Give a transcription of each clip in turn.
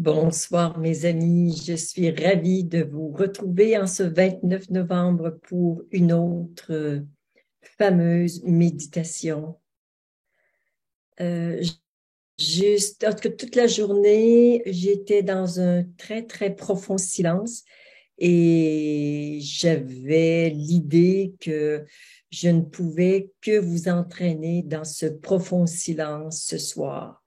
Bonsoir mes amis, je suis ravie de vous retrouver en ce 29 novembre pour une autre fameuse méditation. En tout cas, toute la journée, j'étais dans un très, très profond silence et j'avais l'idée que je ne pouvais que vous entraîner dans ce profond silence ce soir.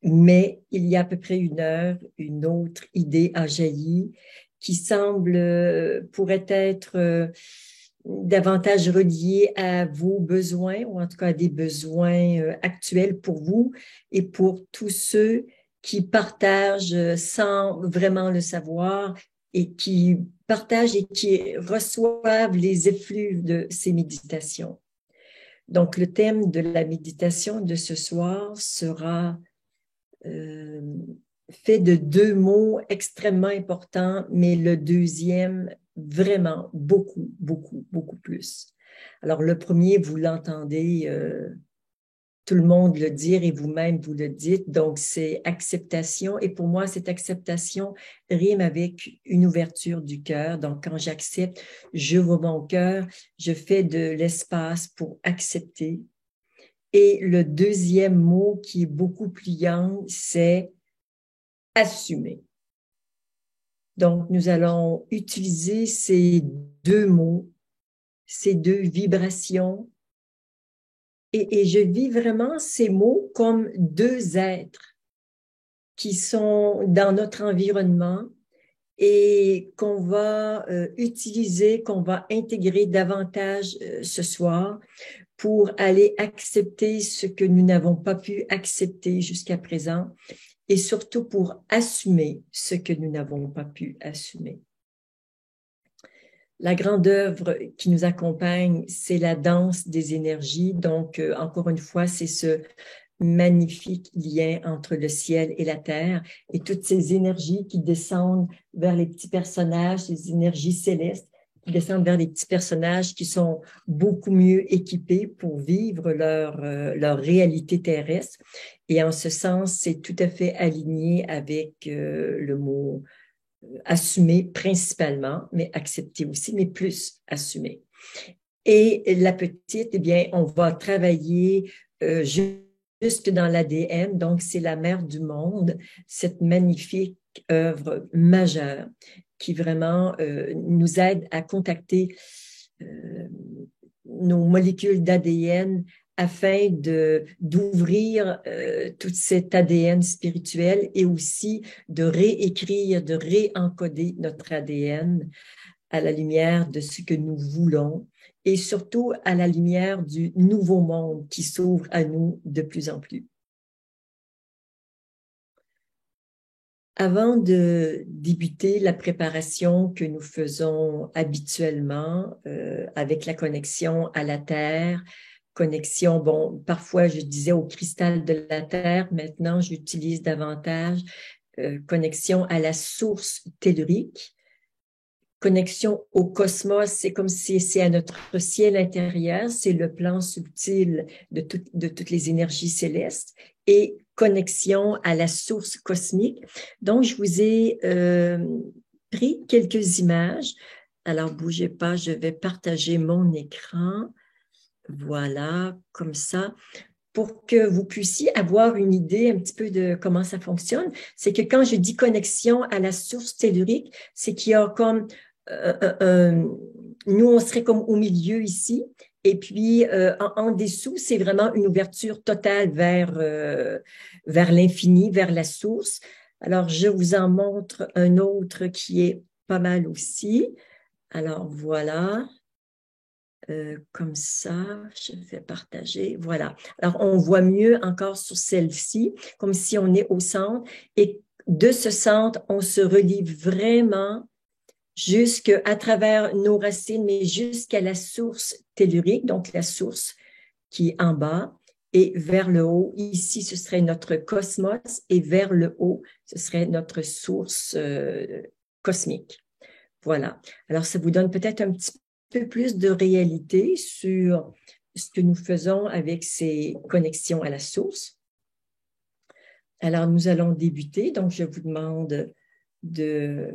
Mais il y a à peu près une heure, une autre idée a jailli qui semble, pourrait être davantage reliée à vos besoins, ou en tout cas à des besoins actuels pour vous et pour tous ceux qui partagent sans vraiment le savoir et qui partagent et qui reçoivent les effluves de ces méditations. Donc, le thème de la méditation de ce soir sera fait de deux mots extrêmement importants, mais le deuxième, vraiment beaucoup, beaucoup, beaucoup plus. Alors, le premier, vous l'entendez tout le monde le dire et vous-même vous le dites, donc c'est acceptation. Et pour moi, cette acceptation rime avec une ouverture du cœur. Donc, quand j'accepte, j'ouvre mon cœur, je fais de l'espace pour accepter. Et le deuxième mot qui est beaucoup pliant, c'est assumer. Donc, nous allons utiliser ces deux mots, ces deux vibrations, et je vis vraiment ces mots comme deux êtres qui sont dans notre environnement et qu'on va utiliser, qu'on va intégrer davantage ce soir pour aller accepter ce que nous n'avons pas pu accepter jusqu'à présent et surtout pour assumer ce que nous n'avons pas pu assumer. La grande œuvre qui nous accompagne, c'est la danse des énergies. Donc, encore une fois, c'est ce magnifique lien entre le ciel et la terre et toutes ces énergies qui descendent vers les petits personnages, ces énergies célestes qui descendent vers les petits personnages qui sont beaucoup mieux équipés pour vivre leur réalité terrestre. Et en ce sens, c'est tout à fait aligné avec le mot assumer principalement, mais accepter aussi, mais plus assumer. Et la petite, eh bien, on va travailler juste dans l'ADN, donc c'est la mère du monde, cette magnifique œuvre majeure qui vraiment nous aide à contacter nos molécules d'ADN afin d'ouvrir tout cet ADN spirituel et aussi de réécrire, de réencoder notre ADN à la lumière de ce que nous voulons et surtout à la lumière du nouveau monde qui s'ouvre à nous de plus en plus. Avant de débuter la préparation que nous faisons habituellement avec la connexion à la Terre, connexion, bon, parfois je disais au cristal de la Terre, maintenant j'utilise davantage connexion à la source tellurique. Connexion au cosmos, c'est comme si c'est à notre ciel intérieur, c'est le plan subtil de toutes les énergies célestes et connexion à la source cosmique. Donc, je vous ai pris quelques images. Alors, bougez pas, je vais partager mon écran. Voilà, comme ça, pour que vous puissiez avoir une idée un petit peu de comment ça fonctionne. C'est que quand je dis connexion à la source tellurique, c'est qu'il y a comme nous, on serait comme au milieu ici, et puis en dessous, c'est vraiment une ouverture totale vers l'infini, vers la source. Alors, je vous en montre un autre qui est pas mal aussi. Alors, voilà. Comme ça, je vais partager. Voilà. Alors, on voit mieux encore sur celle-ci, comme si on est au centre. Et de ce centre, on se relie vraiment jusqu'à travers nos racines, mais jusqu'à la source tellurique, donc la source qui est en bas, et vers le haut. Ici, ce serait notre cosmos, et vers le haut, ce serait notre source cosmique. Voilà. Alors, ça vous donne peut-être un petit peu plus de réalité sur ce que nous faisons avec ces connexions à la source. Alors, nous allons débuter. Donc, je vous demande de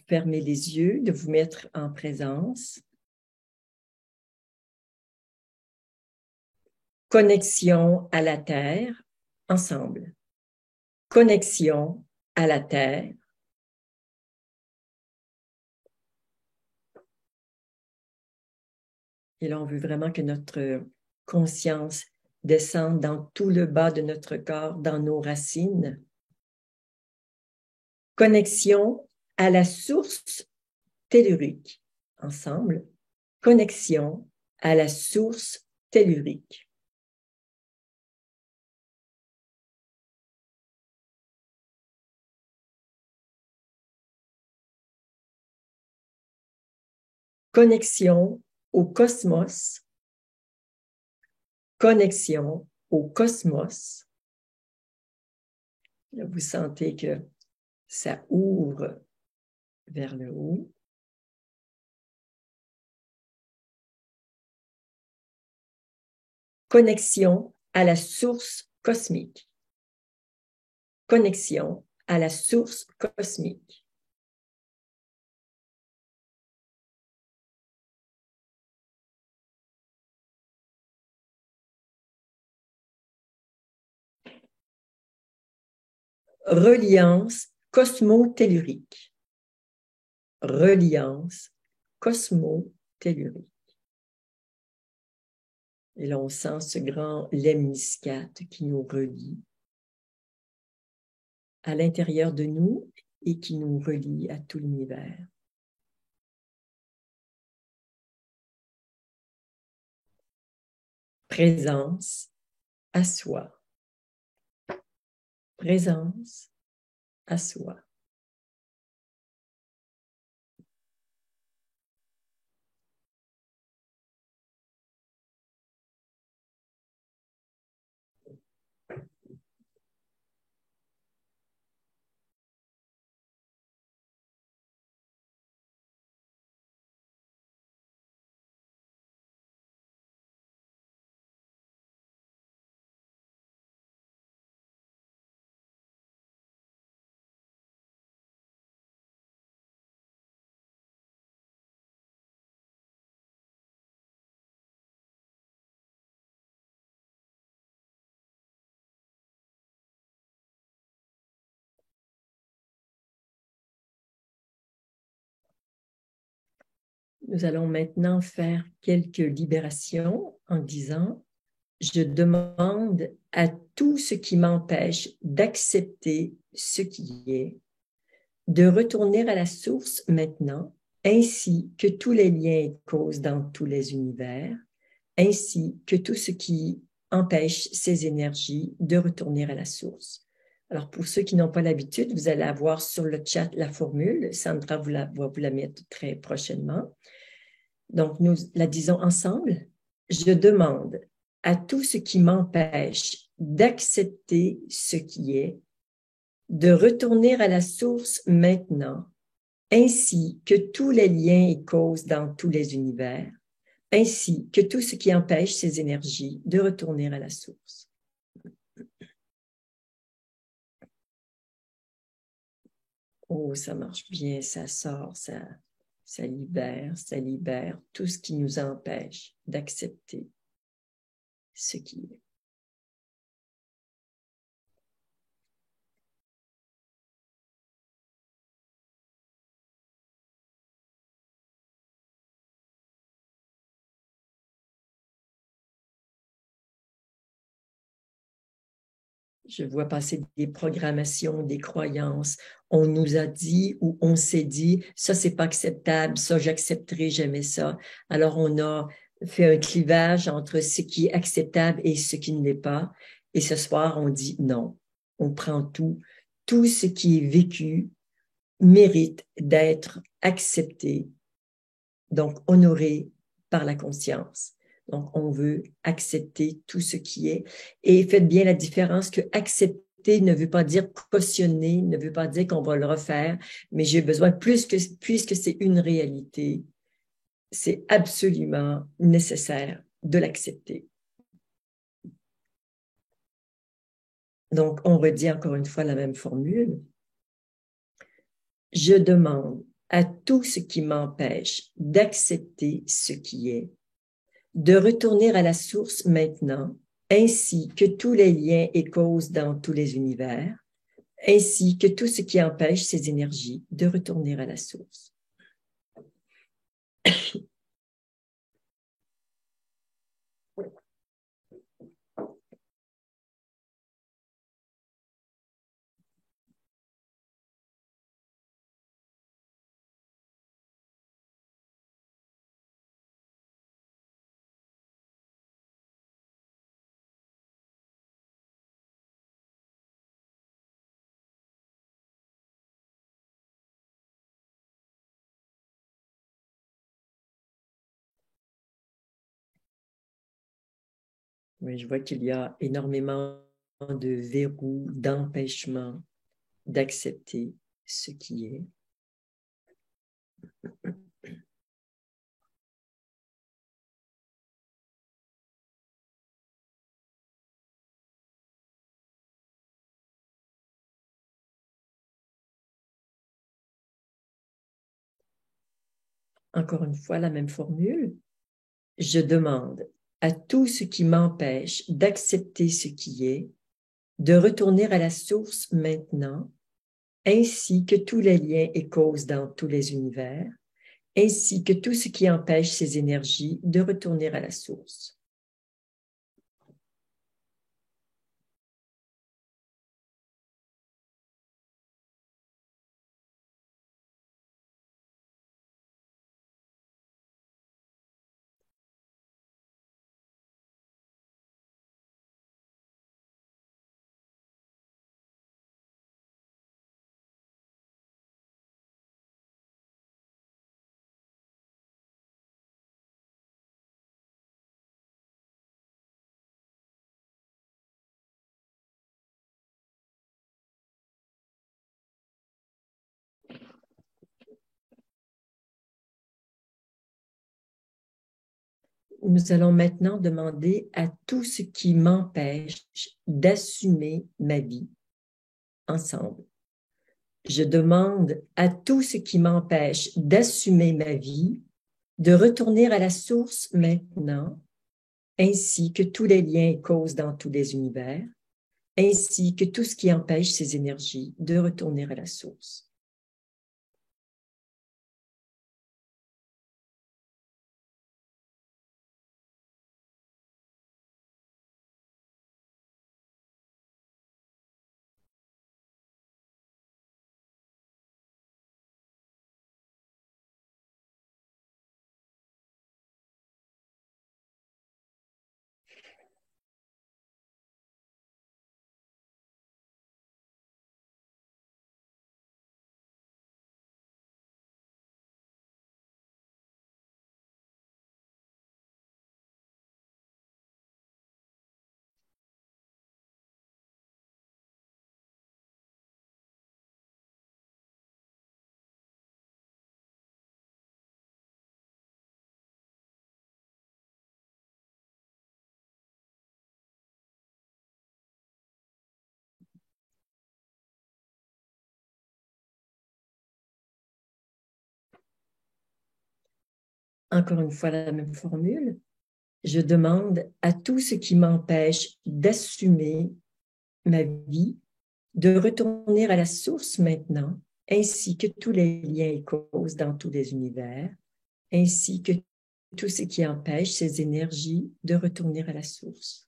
fermer les yeux, de vous mettre en présence. Connexion à la Terre, ensemble. Connexion à la Terre. Et là, on veut vraiment que notre conscience descende dans tout le bas de notre corps, dans nos racines. Connexion à la source tellurique, ensemble. Connexion à la source tellurique. Connexion au cosmos. Connexion au cosmos. Là, vous sentez que ça ouvre vers le haut. Connexion à la source cosmique. Connexion à la source cosmique. Reliance cosmotellurique. Reliance cosmotellurique. Et là, on sent ce grand lemniscate qui nous relie à l'intérieur de nous et qui nous relie à tout l'univers. Présence à soi. Présence à soi. Nous allons maintenant faire quelques libérations en disant « Je demande à tout ce qui m'empêche d'accepter ce qui est, de retourner à la source maintenant, ainsi que tous les liens et causes dans tous les univers, ainsi que tout ce qui empêche ces énergies de retourner à la source. » Alors, pour ceux qui n'ont pas l'habitude, vous allez avoir sur le chat la formule. Sandra va vous la mettre très prochainement. Donc, nous la disons ensemble. Je demande à tout ce qui m'empêche d'accepter ce qui est, de retourner à la source maintenant, ainsi que tous les liens et causes dans tous les univers, ainsi que tout ce qui empêche ces énergies de retourner à la source. Oh, ça marche bien, ça sort, ça libère tout ce qui nous empêche d'accepter ce qui est. Je vois passer des programmations, des croyances. On nous a dit ou on s'est dit, ça, c'est pas acceptable, ça, j'accepterai jamais ça. Alors, on a fait un clivage entre ce qui est acceptable et ce qui ne l'est pas. Et ce soir, on dit non. On prend tout. Tout ce qui est vécu mérite d'être accepté, donc honoré par la conscience. Donc, on veut accepter tout ce qui est. Et faites bien la différence que accepter ne veut pas dire cautionner, ne veut pas dire qu'on va le refaire, mais j'ai besoin, puisque c'est une réalité, c'est absolument nécessaire de l'accepter. Donc, on redit encore une fois la même formule. Je demande à tout ce qui m'empêche d'accepter ce qui est, de retourner à la source maintenant, ainsi que tous les liens et causes dans tous les univers, ainsi que tout ce qui empêche ces énergies de retourner à la source. Oui, je vois qu'il y a énormément de verrous, d'empêchements d'accepter ce qui est. Encore une fois, la même formule. Je demande à tout ce qui m'empêche d'accepter ce qui est, de retourner à la source maintenant, ainsi que tous les liens et causes dans tous les univers, ainsi que tout ce qui empêche ces énergies de retourner à la source. Nous allons maintenant demander à tout ce qui m'empêche d'assumer ma vie ensemble. Je demande à tout ce qui m'empêche d'assumer ma vie de retourner à la source maintenant, ainsi que tous les liens et causes dans tous les univers, ainsi que tout ce qui empêche ces énergies de retourner à la source. Encore une fois, la même formule. Je demande à tout ce qui m'empêche d'assumer ma vie de retourner à la source maintenant, ainsi que tous les liens et causes dans tous les univers, ainsi que tout ce qui empêche ces énergies de retourner à la source.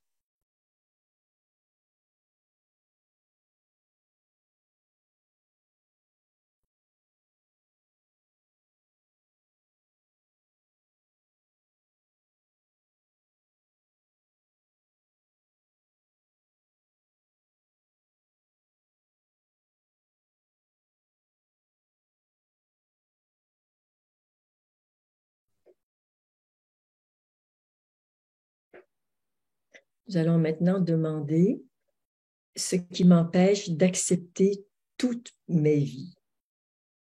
Nous allons maintenant demander ce qui m'empêche d'accepter toutes mes vies.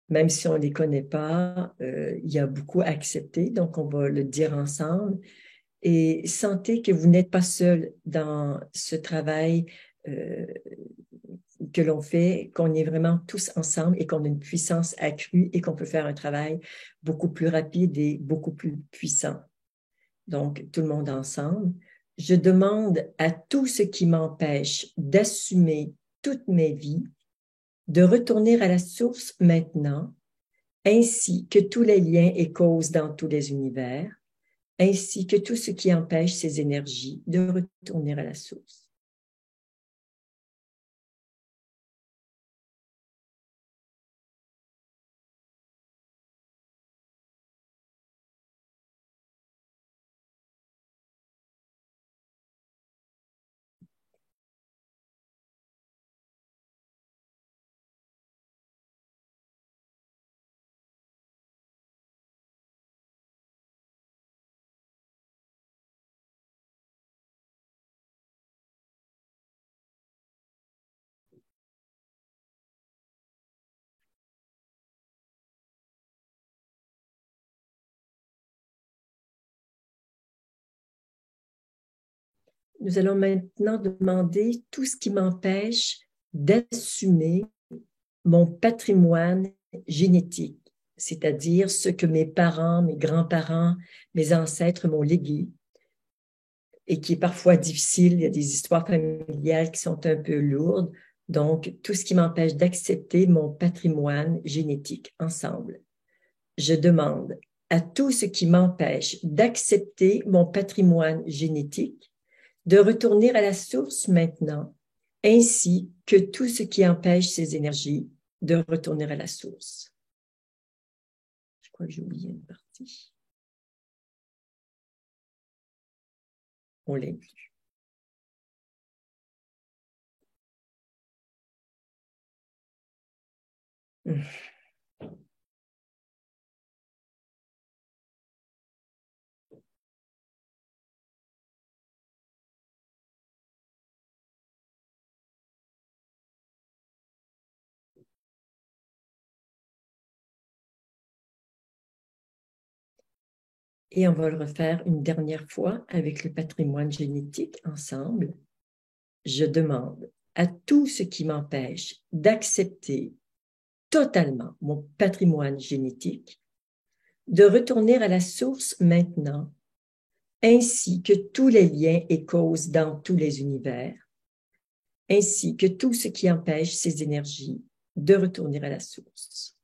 Même si on ne les connaît pas, il y a beaucoup à accepter, donc on va le dire ensemble. Et sentez que vous n'êtes pas seul dans ce travail que l'on fait, qu'on est vraiment tous ensemble et qu'on a une puissance accrue et qu'on peut faire un travail beaucoup plus rapide et beaucoup plus puissant. Donc, tout le monde ensemble. Je demande à tout ce qui m'empêche d'assumer toute ma vie, de retourner à la source maintenant, ainsi que tous les liens et causes dans tous les univers, ainsi que tout ce qui empêche ces énergies de retourner à la source. Nous allons maintenant demander tout ce qui m'empêche d'assumer mon patrimoine génétique, c'est-à-dire ce que mes parents, mes grands-parents, mes ancêtres m'ont légué et qui est parfois difficile. Il y a des histoires familiales qui sont un peu lourdes. Donc, tout ce qui m'empêche d'accepter mon patrimoine génétique ensemble. Je demande à tout ce qui m'empêche d'accepter mon patrimoine génétique de retourner à la source maintenant, ainsi que tout ce qui empêche ces énergies de retourner à la source. Je crois que j'ai oublié une partie. On l'inclut. Et on va le refaire une dernière fois avec le patrimoine génétique ensemble. Je demande à tout ce qui m'empêche d'accepter totalement mon patrimoine génétique de retourner à la source maintenant, ainsi que tous les liens et causes dans tous les univers, ainsi que tout ce qui empêche ces énergies de retourner à la source.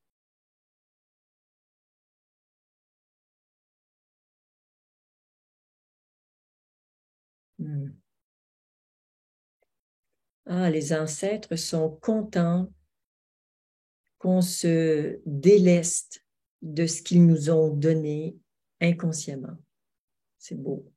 Ah, les ancêtres sont contents qu'on se déleste de ce qu'ils nous ont donné inconsciemment. C'est beau.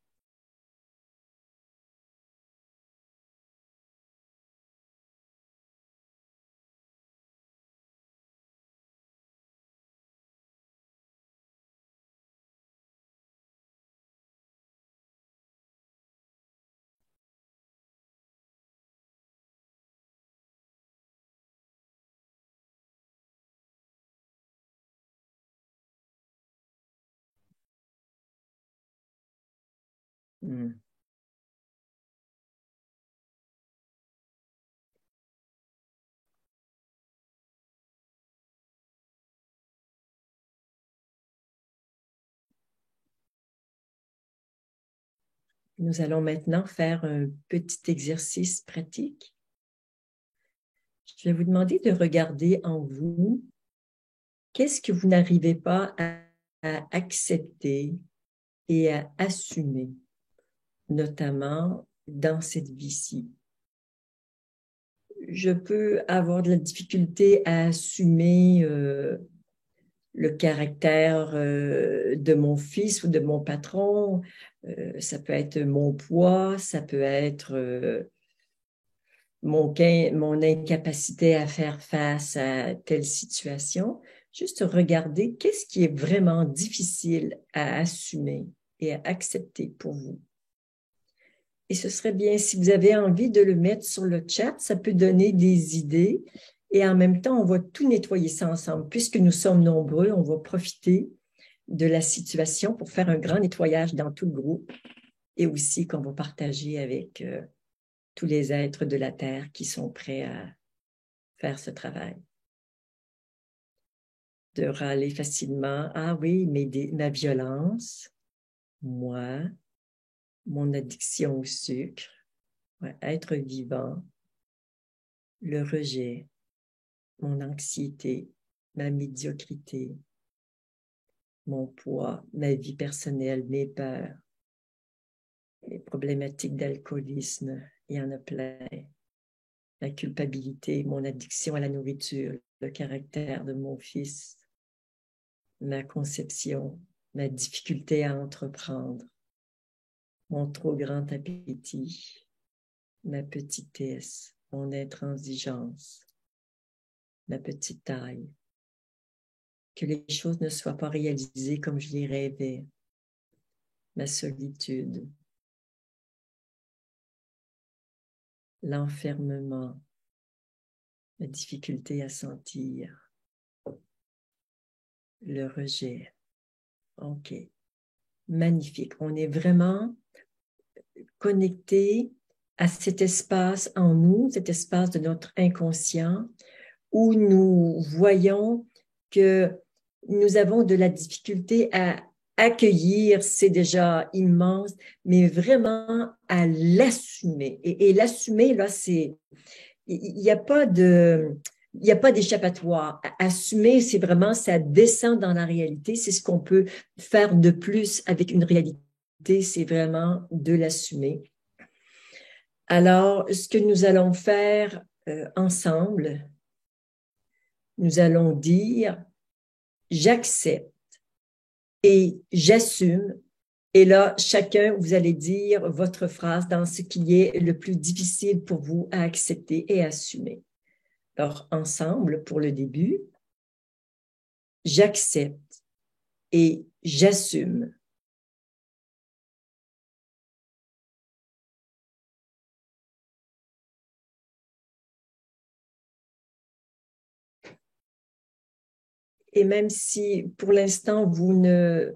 Mm. Nous allons maintenant faire un petit exercice pratique. Je vais vous demander de regarder en vous qu'est-ce que vous n'arrivez pas à accepter et à assumer, notamment dans cette vie-ci. Je peux avoir de la difficulté à assumer le caractère de mon fils ou de mon patron. Ça peut être mon poids, ça peut être mon incapacité à faire face à telle situation. Juste regarder qu'est-ce qui est vraiment difficile à assumer et à accepter pour vous. Et ce serait bien, si vous avez envie de le mettre sur le chat, ça peut donner des idées. Et en même temps, on va tout nettoyer ça ensemble. Puisque nous sommes nombreux, on va profiter de la situation pour faire un grand nettoyage dans tout le groupe et aussi qu'on va partager avec tous les êtres de la Terre qui sont prêts à faire ce travail. De râler facilement, ah oui, mais ma violence, moi, mon addiction au sucre, ouais, être vivant, le rejet, mon anxiété, ma médiocrité, mon poids, ma vie personnelle, mes peurs, les problématiques d'alcoolisme, il y en a plein. La culpabilité, mon addiction à la nourriture, le caractère de mon fils, ma conception, ma difficulté à entreprendre, mon trop grand appétit, ma petitesse, mon intransigeance, ma petite taille, que les choses ne soient pas réalisées comme je les rêvais, ma solitude, l'enfermement, la difficulté à sentir, le rejet. OK. Magnifique. On est vraiment connecté à cet espace en nous, cet espace de notre inconscient, où nous voyons que nous avons de la difficulté à accueillir, c'est déjà immense, mais vraiment à l'assumer. Et l'assumer, là, c'est, il n'y a pas de, il n'y a pas d'échappatoire. Assumer, c'est vraiment, ça descend dans la réalité. C'est ce qu'on peut faire de plus avec une réalité, c'est vraiment de l'assumer. Alors, ce que nous allons faire ensemble, nous allons dire, j'accepte et j'assume. Et là, chacun, vous allez dire votre phrase dans ce qui est le plus difficile pour vous à accepter et assumer. Alors, ensemble, pour le début, j'accepte et j'assume. Et même si pour l'instant, vous ne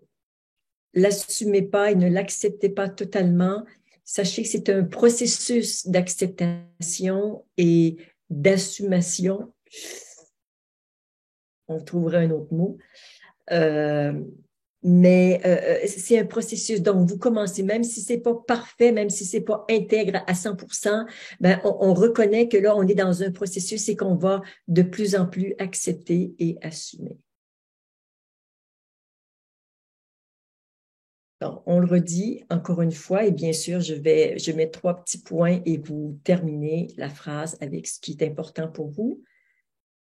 l'assumez pas et ne l'acceptez pas totalement, sachez que c'est un processus d'acceptation et d'assumation. On trouverait un autre mot. Euh, mais c'est un processus. Donc, vous commencez, même si c'est pas parfait, même si c'est pas intègre à 100%, ben, on reconnaît que là, on est dans un processus et qu'on va de plus en plus accepter et assumer. Donc, on le redit encore une fois, et bien sûr, je mets 3 petits points et vous terminez la phrase avec ce qui est important pour vous.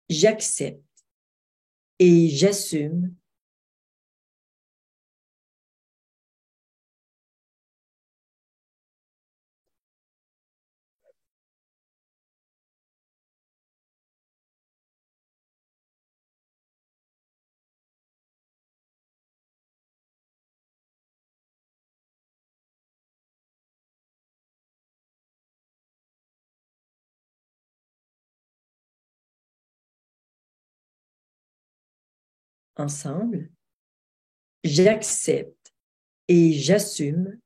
J'accepte et j'assume ensemble. J'accepte et j'assume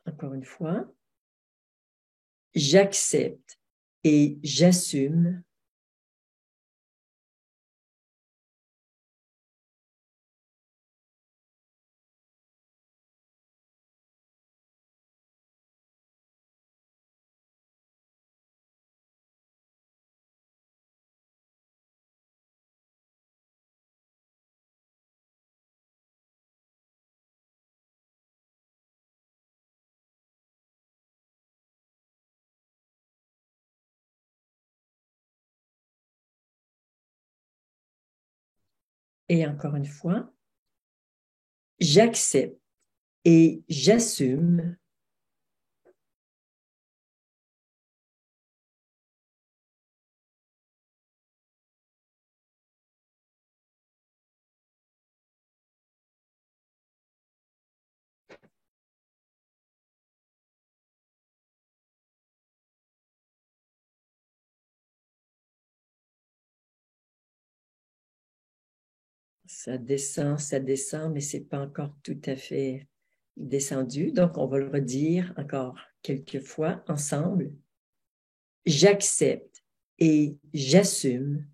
encore une fois. J'accepte et j'assume et encore une fois, J'accepte et j'assume ça descend, mais c'est pas encore tout à fait descendu. Donc, on va le redire encore quelques fois ensemble. J'accepte et j'assume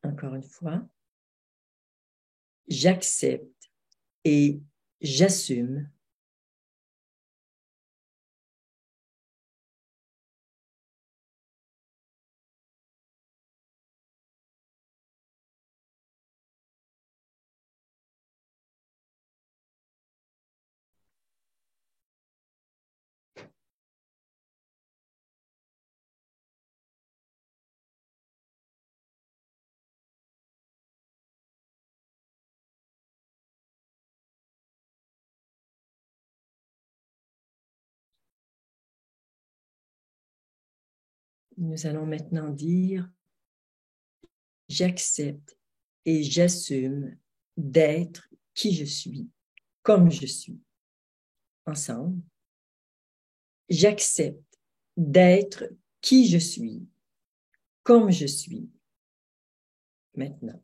encore une fois. J'accepte et j'assume Nous allons maintenant dire j'accepte et j'assume d'être qui je suis, comme je suis. Ensemble. J'accepte d'être qui je suis, comme je suis. Maintenant.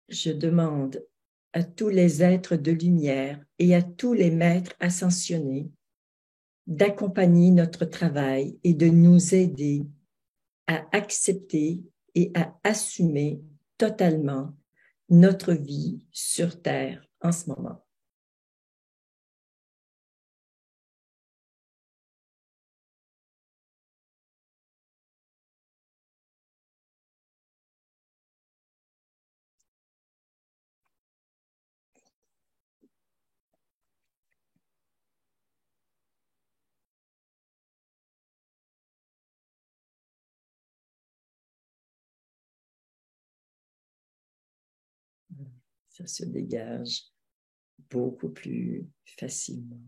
je demande à tous les êtres de lumière et à tous les maîtres ascensionnés d'accompagner notre travail et de nous aider à accepter et à assumer totalement notre vie sur Terre en ce moment. Ça se dégage beaucoup plus facilement.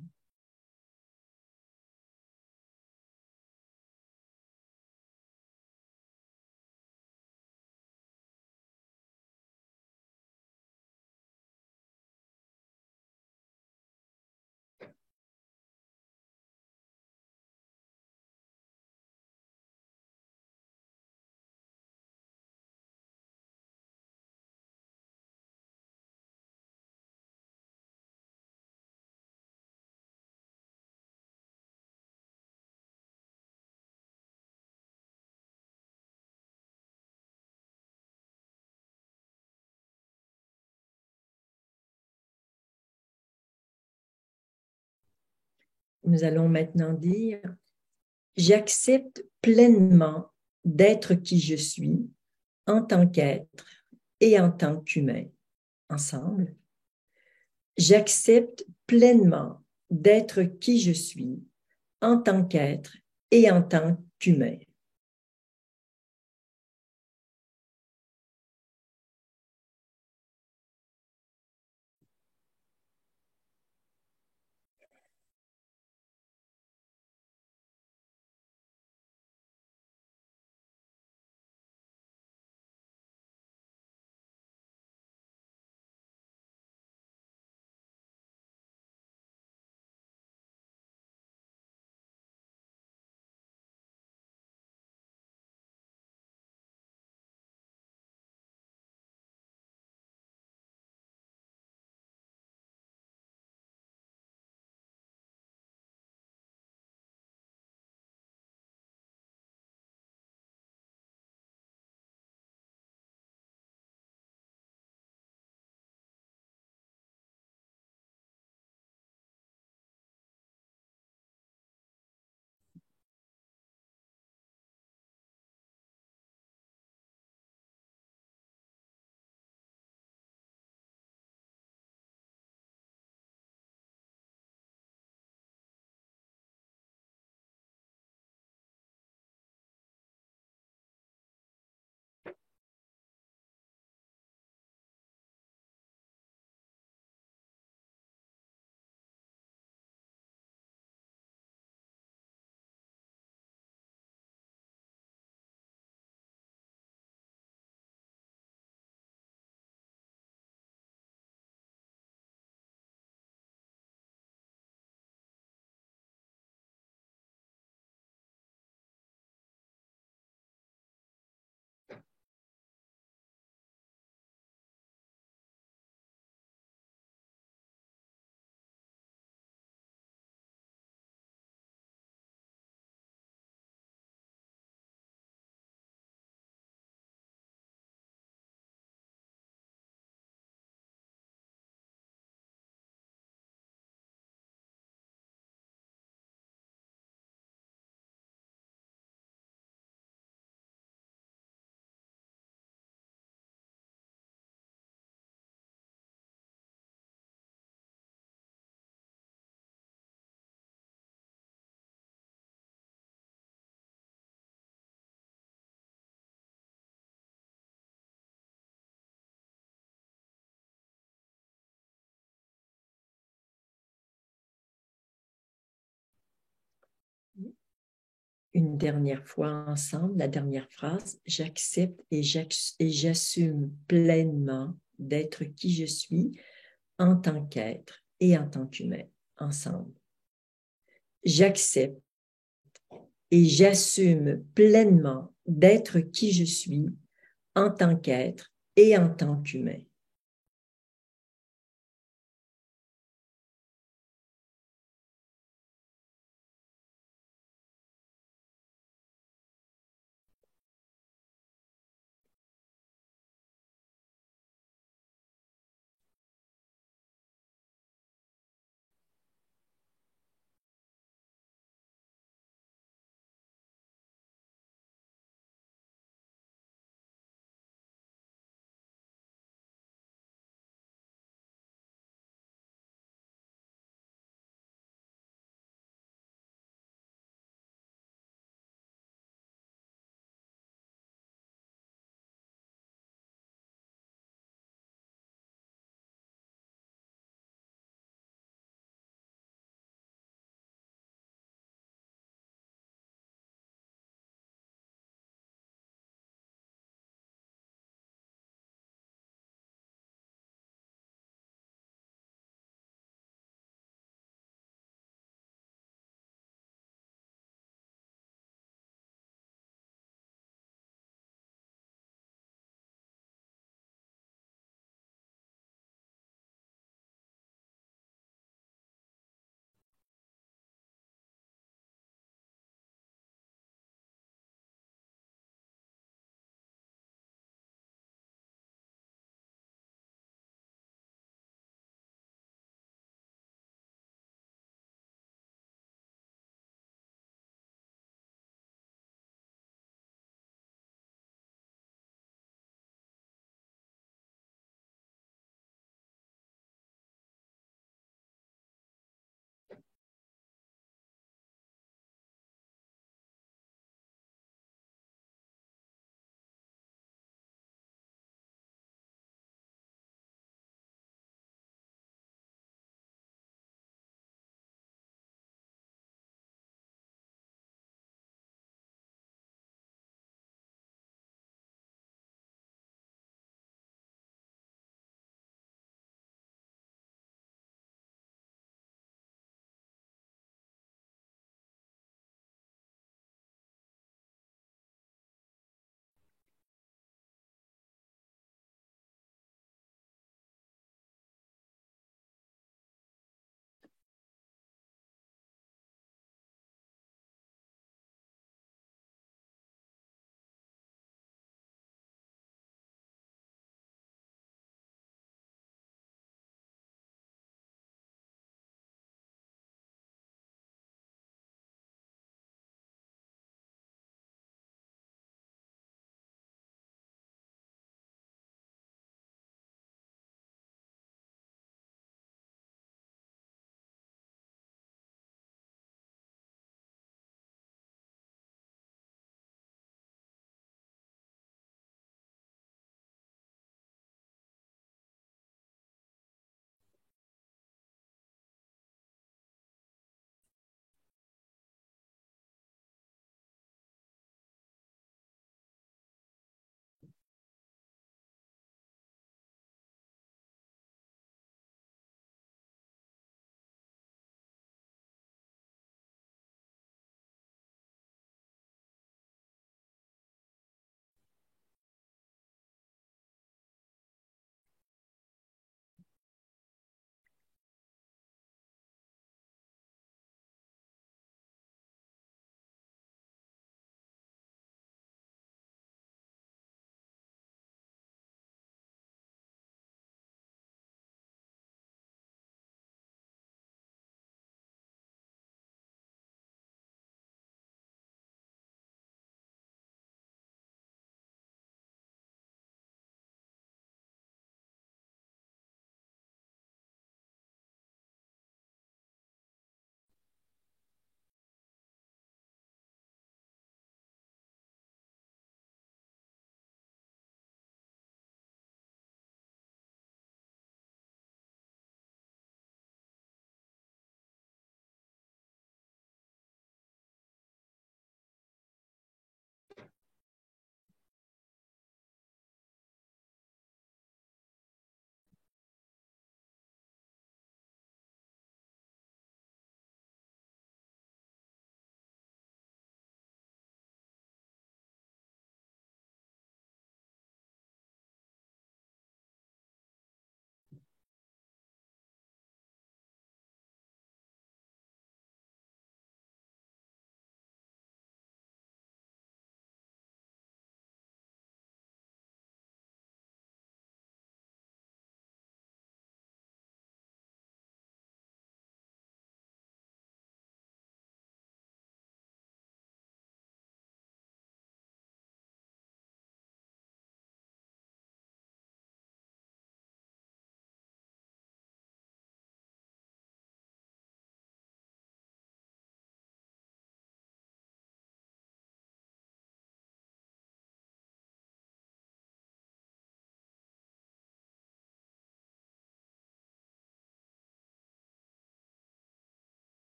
Nous allons maintenant dire, j'accepte pleinement d'être qui je suis en tant qu'être et en tant qu'humain. Ensemble, j'accepte pleinement d'être qui je suis en tant qu'être et en tant qu'humain. Une dernière fois ensemble, la dernière phrase, j'accepte et j'assume pleinement d'être qui je suis en tant qu'être et en tant qu'humain, ensemble. J'accepte et j'assume pleinement d'être qui je suis en tant qu'être et en tant qu'humain.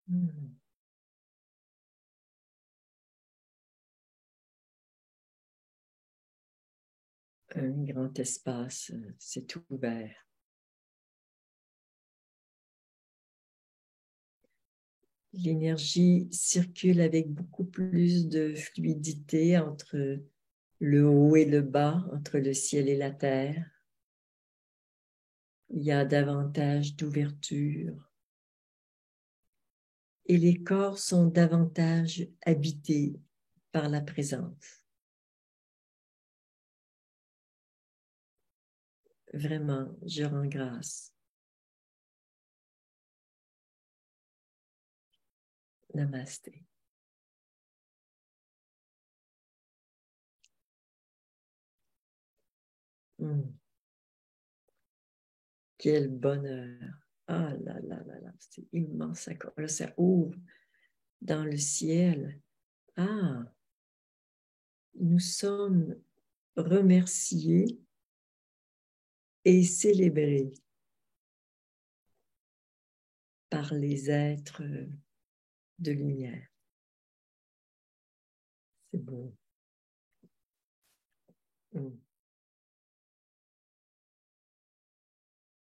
Hmm. Un grand espace s'est ouvert. L'énergie circule avec beaucoup plus de fluidité entre le haut et le bas, entre le ciel et la terre. Il y a davantage d'ouverture et les corps sont davantage habités par la présence. Vraiment, je rends grâce. Namasté. Mm. Quel bonheur. Ah là là là là, c'est immense. Là, ça ouvre dans le ciel. Ah, nous sommes remerciés et célébrés par les êtres de lumière. C'est beau. Mm.